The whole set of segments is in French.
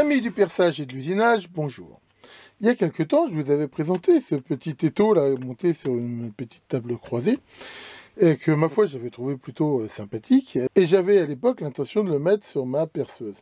Amis du perçage et de l'usinage, bonjour. Il y a quelque temps, je vous avais présenté ce petit étau là, monté sur une petite table croisée, et que ma foi j'avais trouvé plutôt sympathique, et j'avais à l'époque l'intention de le mettre sur ma perceuse.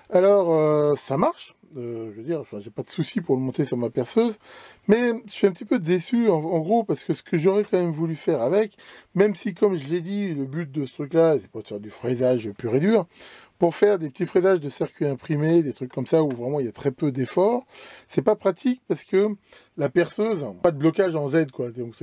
Alors ça marche, je veux dire, enfin, j'ai pas de souci pour le monter sur ma perceuse, mais je suis un petit peu déçu en gros parce que ce que j'aurais quand même voulu faire avec, même si comme je l'ai dit, le but de ce truc là, c'est pas de faire du fraisage pur et dur, pour faire des petits fraisages de circuits imprimés, des trucs comme ça où vraiment il y a très peu d'efforts, c'est pas pratique parce que la perceuse, pas de blocage en Z quoi, donc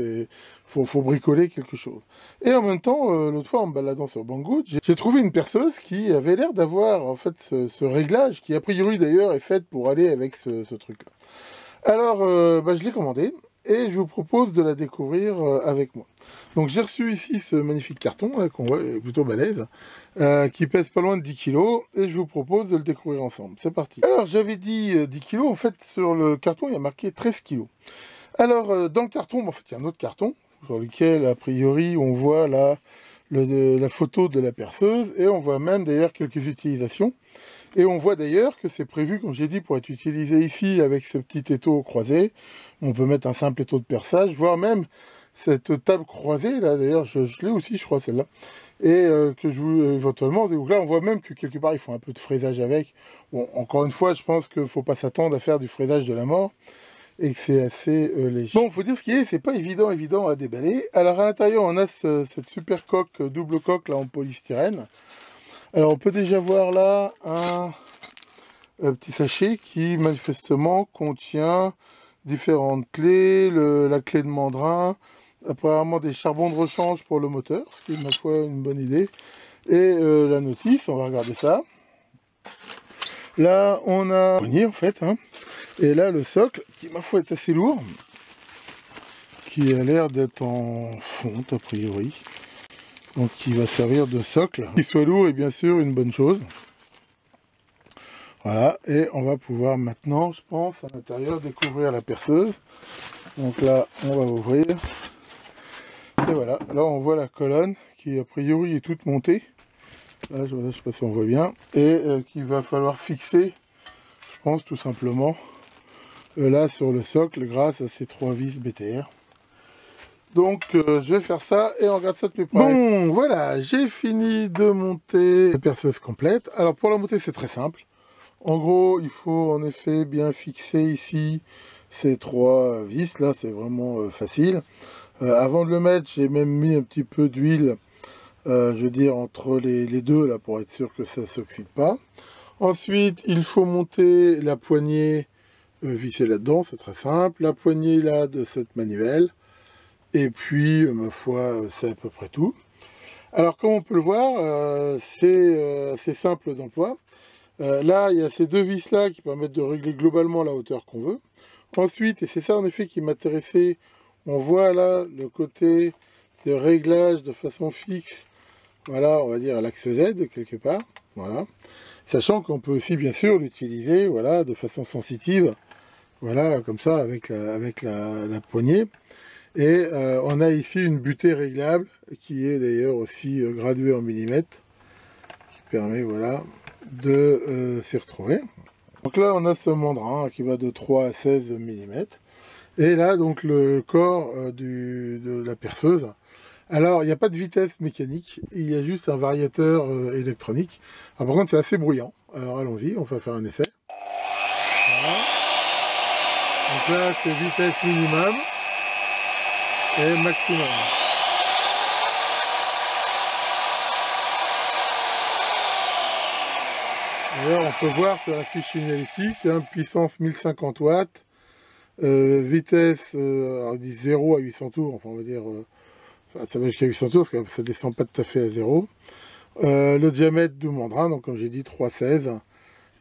faut bricoler quelque chose. Et en même temps, l'autre fois en me baladant sur Banggood, j'ai trouvé une perceuse qui avait l'air d'avoir en fait ce réglage qui a priori d'ailleurs est faite pour aller avec ce truc là. Alors je l'ai commandé et je vous propose de la découvrir avec moi. Donc j'ai reçu ici ce magnifique carton là qu'on voit, plutôt balèze, qui pèse pas loin de 10 kg et je vous propose de le découvrir ensemble. C'est parti. Alors j'avais dit 10 kg, en fait sur le carton il y a marqué 13 kg. Alors dans le carton, en fait il y a un autre carton sur lequel a priori on voit là la photo de la perceuse et on voit même d'ailleurs quelques utilisations. Et on voit d'ailleurs que c'est prévu, comme j'ai dit, pour être utilisé ici avec ce petit étau croisé. On peut mettre un simple étau de perçage, voire même cette table croisée, là d'ailleurs, je l'ai aussi, je crois, celle-là. Et que je vous, éventuellement, donc là on voit même que quelque part ils font un peu de fraisage avec. Bon, encore une fois, je pense qu'il ne faut pas s'attendre à faire du fraisage de la mort et que c'est assez léger. Bon, faut dire ce qu'il est, c'est pas évident à déballer. Alors à l'intérieur, on a cette super coque, double coque là en polystyrène. Alors on peut déjà voir là un petit sachet qui manifestement contient différentes clés, la clé de mandrin, apparemment des charbons de rechange pour le moteur, ce qui est ma foi une bonne idée, et la notice, on va regarder ça. Là on a le poignet en fait, hein. Et là le socle qui ma foi est assez lourd, qui a l'air d'être en fonte a priori. Donc qui va servir de socle. Qu'il soit lourd est bien sûr une bonne chose. Voilà, et on va pouvoir maintenant, je pense, à l'intérieur découvrir la perceuse. Donc là, on va ouvrir. Et voilà, là on voit la colonne qui a priori est toute montée. Là, je ne sais pas si on voit bien. Et qu'il va falloir fixer, je pense tout simplement, là sur le socle grâce à ces 3 vis BTR. Donc je vais faire ça et on regarde ça de plus près. Bon voilà, j'ai fini de monter la perceuse complète. Alors pour la monter c'est très simple. En gros il faut en effet bien fixer ici ces 3 vis là, c'est vraiment facile. Avant de le mettre j'ai même mis un petit peu d'huile, je veux dire entre les deux là pour être sûr que ça ne s'oxyde pas. Ensuite il faut monter la poignée vissée là-dedans, c'est très simple. La poignée là de cette manivelle. Et puis, ma foi, c'est à peu près tout. Alors, comme on peut le voir, c'est assez simple d'emploi. Là, il y a ces 2 vis-là qui permettent de régler globalement la hauteur qu'on veut. Ensuite, et c'est ça en effet qui m'intéressait, on voit là le côté de réglage de façon fixe, voilà, on va dire à l'axe Z quelque part, voilà. Sachant qu'on peut aussi bien sûr l'utiliser, voilà, de façon sensitive, voilà, comme ça, avec la poignée. Et on a ici une butée réglable qui est d'ailleurs aussi graduée en millimètres, qui permet voilà, de s'y retrouver. Donc là on a ce mandrin qui va de 3 à 16 mm. Et là donc le corps de la perceuse. Alors il n'y a pas de vitesse mécanique, il y a juste un variateur électronique. Alors, par contre c'est assez bruyant, alors allons-y, on va faire un essai. Voilà. Donc là c'est vitesse minimum. Et maximum. D'ailleurs, on peut voir sur la fiche signalétique, hein, puissance 1050 watts, vitesse, on dit 0 à 800 tours, enfin on va dire, ça va jusqu'à 800 tours, parce que ça descend pas tout à fait à 0. Le diamètre du mandrin, donc comme j'ai dit 3,16,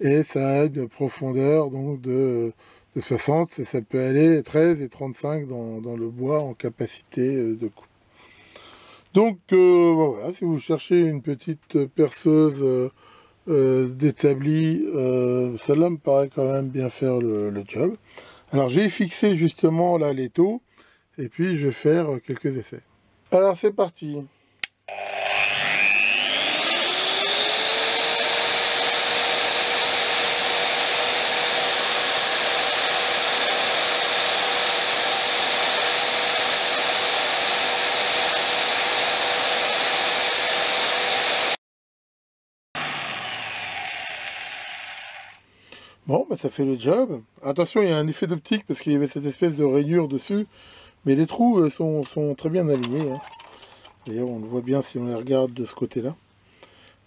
et ça a une profondeur donc de 60, et ça peut aller 13 et 35 dans le bois en capacité de coupe. Donc voilà, si vous cherchez une petite perceuse d'établi, celle-là me paraît quand même bien faire le job. Alors j'ai fixé justement là l'étau, et puis je vais faire quelques essais. Alors c'est parti. Bon, bah, ça fait le job. Attention, il y a un effet d'optique parce qu'il y avait cette espèce de rainure dessus. Mais les trous sont très bien alignés, hein. D'ailleurs, on le voit bien si on les regarde de ce côté-là.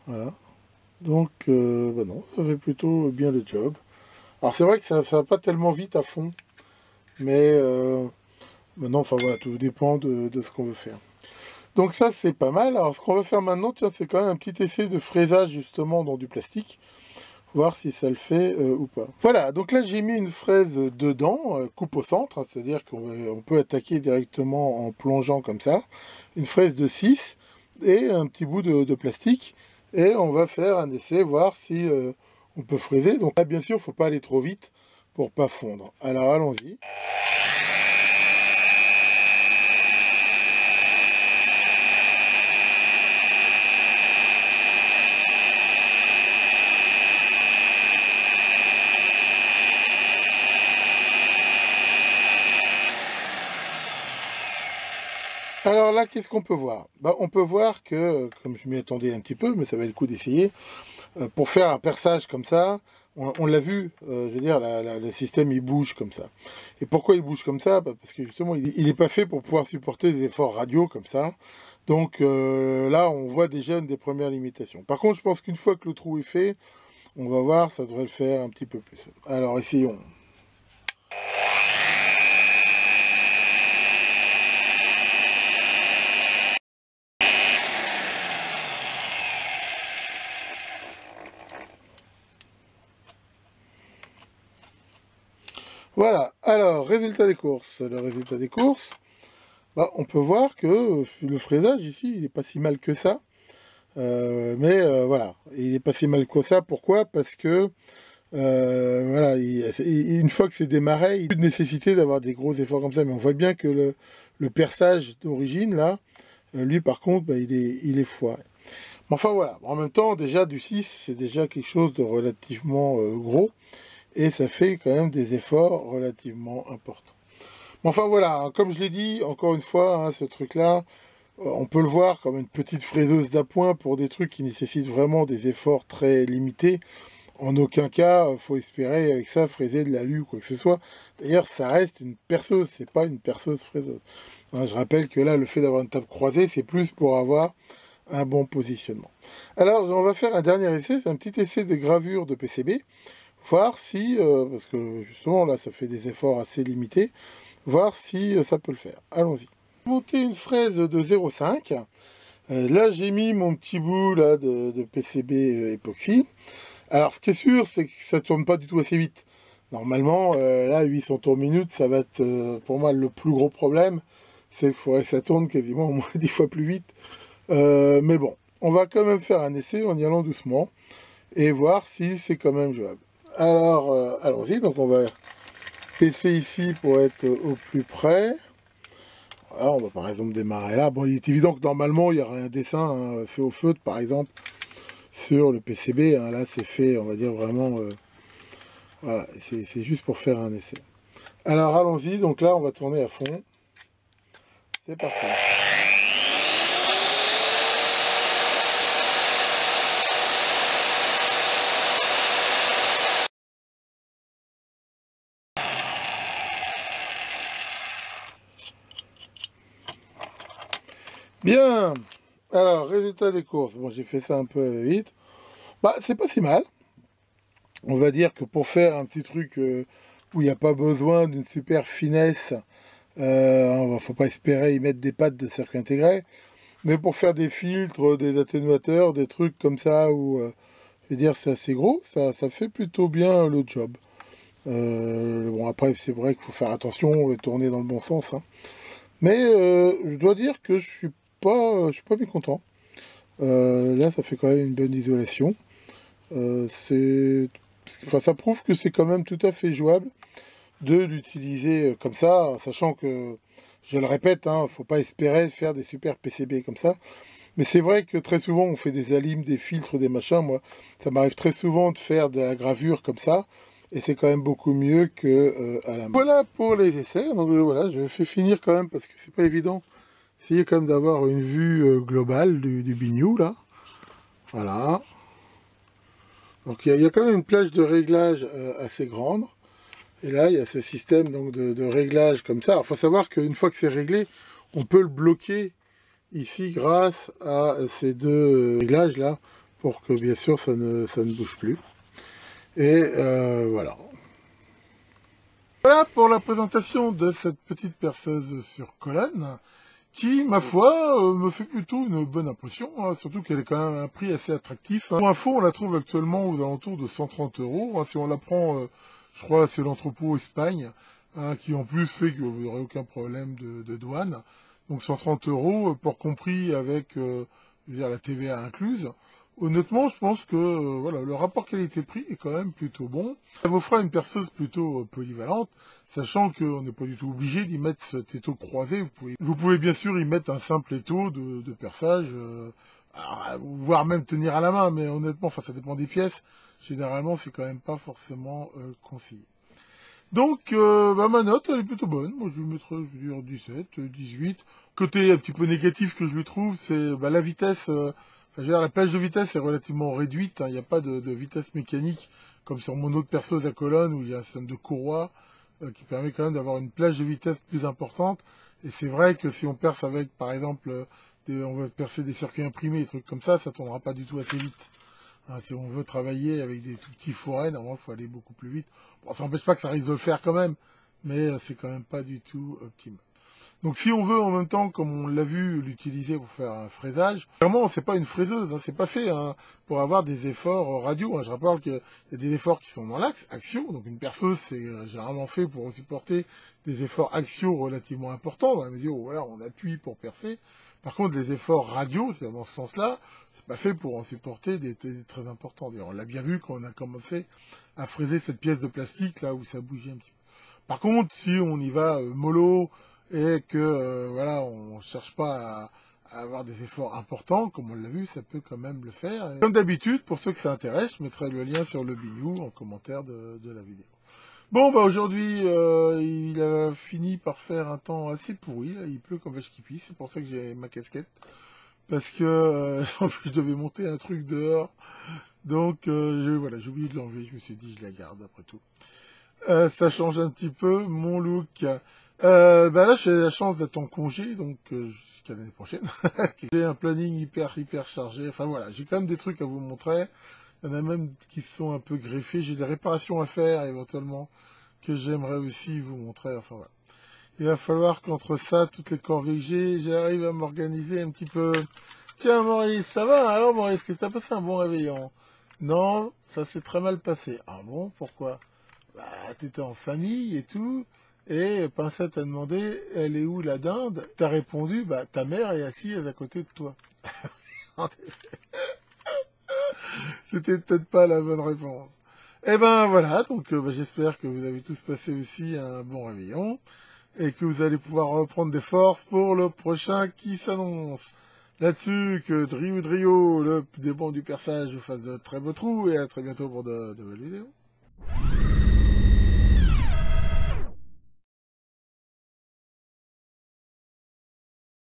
Voilà. Donc, bah non, ça fait plutôt bien le job. Alors, c'est vrai que ça va pas tellement vite à fond. Mais maintenant, enfin voilà, tout dépend de ce qu'on veut faire. Donc ça, c'est pas mal. Alors, ce qu'on va faire maintenant, tiens, c'est quand même un petit essai de fraisage, justement, dans du plastique. Voir si ça le fait ou pas. Voilà, donc là, j'ai mis une fraise dedans, coupe au centre, hein, c'est-à-dire qu'on peut attaquer directement en plongeant comme ça. Une fraise de 6 et un petit bout de plastique. Et on va faire un essai, voir si on peut fraiser. Donc là, bien sûr, il ne faut pas aller trop vite pour pas fondre. Alors, allons-y. Alors là, qu'est-ce qu'on peut voir? Bah, on peut voir que, comme je m'y attendais un petit peu, mais ça va être le coup d'essayer, pour faire un perçage comme ça, on l'a vu, je veux dire, le système il bouge comme ça. Et pourquoi il bouge comme ça? Bah, parce que justement, il n'est pas fait pour pouvoir supporter des efforts radio comme ça. Donc là, on voit déjà une des premières limitations. Par contre, je pense qu'une fois que le trou est fait, on va voir, ça devrait le faire un petit peu plus. Alors, essayons. Voilà, alors, résultat des courses. Le résultat des courses, bah, on peut voir que le fraisage ici, il n'est pas si mal que ça. Mais voilà, il n'est pas si mal que ça. Pourquoi? Parce que voilà, une fois que c'est démarré, il n'y a plus de nécessité d'avoir des gros efforts comme ça. Mais on voit bien que le perçage d'origine, là, lui par contre, bah, il est foiré. Mais enfin voilà, en même temps, déjà du 6, c'est déjà quelque chose de relativement gros. Et ça fait quand même des efforts relativement importants. Mais enfin voilà, hein, comme je l'ai dit, encore une fois, hein, ce truc-là, on peut le voir comme une petite fraiseuse d'appoint pour des trucs qui nécessitent vraiment des efforts très limités. En aucun cas, il faut espérer avec ça fraiser de l'alu ou quoi que ce soit. D'ailleurs, ça reste une perceuse, c'est pas une perceuse fraiseuse. Hein, je rappelle que là, le fait d'avoir une table croisée, c'est plus pour avoir un bon positionnement. Alors, on va faire un dernier essai, c'est un petit essai de gravure de PCB. Voir si, parce que justement là, ça fait des efforts assez limités, voir si ça peut le faire. Allons-y. Monter une fraise de 0,5. Là, j'ai mis mon petit bout là, de PCB époxy. Alors, ce qui est sûr, c'est que ça ne tourne pas du tout assez vite. Normalement, là, 800 tours minute, ça va être pour moi le plus gros problème. C'est qu'il faudrait que ça tourne quasiment au moins 10 fois plus vite. Mais bon, on va quand même faire un essai en y allant doucement et voir si c'est quand même jouable. Alors, allons-y. Donc, on va baisser ici pour être au plus près. Voilà, on va par exemple démarrer là. Bon, il est évident que normalement, il y aurait un dessin hein, fait au feutre, par exemple, sur le PCB. Hein. Là, c'est fait, on va dire vraiment... voilà, c'est juste pour faire un essai. Alors, allons-y. Donc là, on va tourner à fond. C'est parti. Bien. Alors, résultat des courses. Bon, j'ai fait ça un peu vite. Bah, c'est pas si mal. On va dire que pour faire un petit truc où il n'y a pas besoin d'une super finesse, il ne faut pas espérer y mettre des pattes de cercle intégré. Mais pour faire des filtres, des atténuateurs, des trucs comme ça, où je veux dire c'est assez gros, ça fait plutôt bien le job. Bon après c'est vrai qu'il faut faire attention et tourner dans le bon sens. Hein. Mais je dois dire que je suis pas mécontent. Là ça fait quand même une bonne isolation. Enfin, ça prouve que c'est quand même tout à fait jouable de l'utiliser comme ça, sachant que, je le répète, il ne faut pas espérer faire des super PCB comme ça. Mais c'est vrai que très souvent, on fait des alimes, des filtres, des machins. Moi, ça m'arrive très souvent de faire de la gravure comme ça. Et c'est quand même beaucoup mieux que à la main. Voilà pour les essais. Donc voilà, je fais finir quand même parce que c'est pas évident. Essayez quand même d'avoir une vue globale du bignou là. Voilà. Donc il y a quand même une plage de réglage assez grande. Et là, il y a ce système donc, de réglage comme ça. Il faut savoir qu'une fois que c'est réglé, on peut le bloquer ici grâce à ces deux réglages là, pour que bien sûr ça ne bouge plus. Et voilà. Voilà pour la présentation de cette petite perceuse sur colonne, qui, ma foi, me fait plutôt une bonne impression, hein, surtout qu'elle est quand même à un prix assez attractif. Hein. Pour info, on la trouve actuellement aux alentours de 130 €. Hein, si on la prend, je crois, c'est l'entrepôt Espagne, hein, qui en plus fait que vous n'aurez aucun problème de douane. Donc 130 € pour compris avec je veux dire, la TVA incluse. Honnêtement, je pense que voilà, le rapport qualité-prix est quand même plutôt bon. Ça vous fera une perceuse plutôt polyvalente, sachant qu'on n'est pas du tout obligé d'y mettre cet étau croisé. Vous pouvez bien sûr y mettre un simple étau de perçage, voire même tenir à la main, mais honnêtement, ça dépend des pièces. Généralement, c'est quand même pas forcément conseillé. Donc, ma note, elle est plutôt bonne. Moi, je lui mettrais, je veux dire, 17, 18. Côté un petit peu négatif que je lui trouve, c'est la vitesse. Je veux dire, la plage de vitesse est relativement réduite. Hein. Il n'y a pas de vitesse mécanique comme sur mon autre perceuse à colonne où il y a un système de courroie qui permet quand même d'avoir une plage de vitesse plus importante. Et c'est vrai que si on perce avec, par exemple, on va percer des circuits imprimés, des trucs comme ça tournera pas du tout assez vite. Hein, si on veut travailler avec des tout petits forêts, normalement, il faut aller beaucoup plus vite. Bon, ça n'empêche pas que ça risque de le faire quand même, mais c'est quand même pas du tout optimal. Donc si on veut en même temps, comme on l'a vu, l'utiliser pour faire un fraisage, vraiment c'est pas une fraiseuse, hein, c'est pas fait hein, pour avoir des efforts radio. Hein. Je rappelle qu'il y a des efforts qui sont dans l'axe, axiaux, donc une perceuse c'est généralement fait pour supporter des efforts axiaux relativement importants, dans la mesure où voilà, on appuie pour percer. Par contre les efforts radio, c'est-à-dire dans ce sens-là, c'est pas fait pour en supporter des très importants. D'ailleurs, on l'a bien vu quand on a commencé à fraiser cette pièce de plastique là où ça bougeait un petit peu. Par contre, si on y va mollo, et que voilà, on cherche pas à avoir des efforts importants, comme on l'a vu, ça peut quand même le faire. Et comme d'habitude, pour ceux que ça intéresse, je mettrai le lien sur le Biou en commentaire de la vidéo. Bon, aujourd'hui, il a fini par faire un temps assez pourri, là. Il pleut comme vache qui pisse, c'est pour ça que j'ai ma casquette. Parce que en plus, je devais monter un truc dehors, donc voilà, j'ai oublié de l'enlever, je me suis dit je la garde après tout. Ça change un petit peu mon look. Là, j'ai la chance d'être en congé, donc jusqu'à l'année prochaine. J'ai un planning hyper chargé. Enfin voilà, j'ai quand même des trucs à vous montrer. Il y en a même qui sont un peu greffés. J'ai des réparations à faire éventuellement que j'aimerais aussi vous montrer. Enfin voilà. Il va falloir qu'entre ça, toutes les corvées que j'arrive à m'organiser un petit peu. Tiens Maurice, ça va? Alors Maurice, que t'as passé un bon réveillon? Non, ça s'est très mal passé. Ah bon, pourquoi? Bah, t'étais en famille et tout, et Pincette a demandé, elle est où la dinde? T'as répondu, bah, ta mère est assise à côté de toi. C'était peut-être pas la bonne réponse. Eh ben voilà, donc j'espère que vous avez tous passé aussi un bon réveillon, et que vous allez pouvoir reprendre des forces pour le prochain qui s'annonce. Là-dessus, que Drio, le dépend du perçage, vous fasse de très beaux trous, et à très bientôt pour de nouvelles vidéos.